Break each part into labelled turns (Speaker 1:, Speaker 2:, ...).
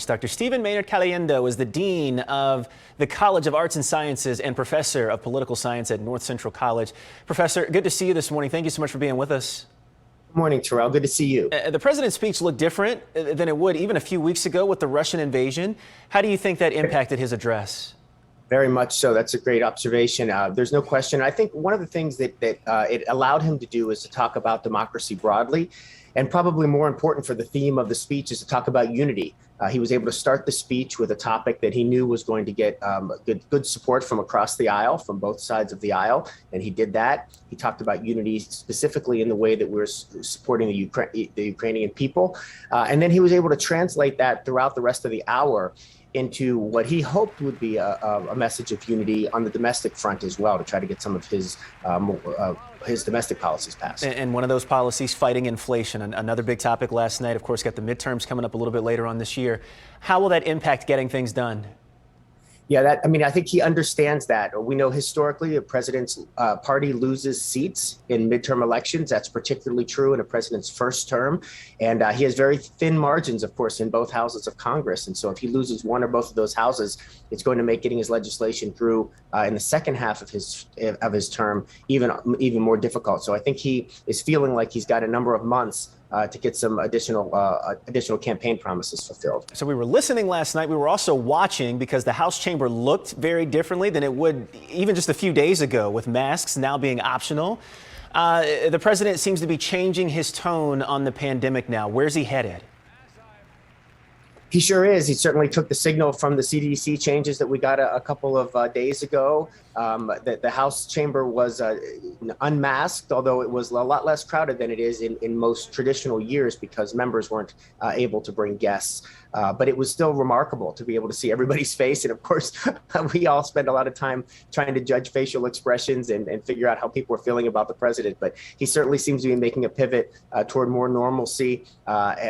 Speaker 1: College. Dr. Stephen Maynard Caliendo is the Dean of the College of Arts and Sciences and Professor of Political Science at North Central College. Professor, good to see you this morning. Thank you so much for being with us.
Speaker 2: Good morning, Terrell. Good to see you.
Speaker 1: The president's speech looked different than it would even a few weeks ago with the Russian invasion. How do you think that impacted his address?
Speaker 2: Very much so. That's a great observation. There's no question. I think one of the things that it allowed him to do is to talk about democracy broadly. And probably more important for the theme of the speech is to talk about unity. He was able to start the speech with a topic that he knew was going to get good support from across the aisle, from both sides of the aisle, and he did that. He talked about unity specifically in the way that we're supporting the Ukrainian people. And then he was able to translate that throughout the rest of the hour into what he hoped would be a message of unity on the domestic front as well, to try to get some of his domestic policies passed.
Speaker 1: And one of those policies, fighting inflation, another big topic last night. Of course, got the midterms coming up a little bit later on this year. How will that impact getting things done?
Speaker 2: Yeah, I think he understands that. We know historically the president's party loses seats in midterm elections. That's particularly true in a president's first term. And he has very thin margins, of course, in both houses of Congress. And so if he loses one or both of those houses, it's going to make getting his legislation through in the second half of his term even more difficult. So I think he is feeling like he's got a number of months to get some additional campaign promises fulfilled.
Speaker 1: So we were listening last night. We were also watching because the House chamber looked very differently than it would even just a few days ago, with masks now being optional. The president seems to be changing his tone on the pandemic now. Where's he headed?
Speaker 2: He sure is. He certainly took the signal from the CDC changes that we got a couple of days ago. The House chamber was unmasked, although it was a lot less crowded than it is in most traditional years because members weren't able to bring guests. But it was still remarkable to be able to see everybody's face. And of course, we all spend a lot of time trying to judge facial expressions and figure out how people are feeling about the president. But he certainly seems to be making a pivot toward more normalcy.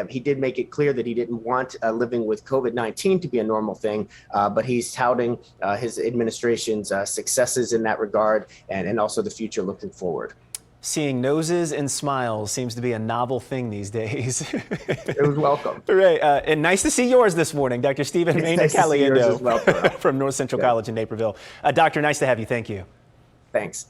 Speaker 2: He did make it clear that he didn't want living with COVID-19 to be a normal thing, but he's touting his administration's successes in that regard and also the future looking forward.
Speaker 1: Seeing noses and smiles seems to be a novel thing these days.
Speaker 2: It was welcome.
Speaker 1: Right. And nice to see yours this morning, Dr. Stephen Maynard Caliendo
Speaker 2: well,
Speaker 1: from North Central College in Naperville. Doctor, nice to have you. Thank you.
Speaker 2: Thanks.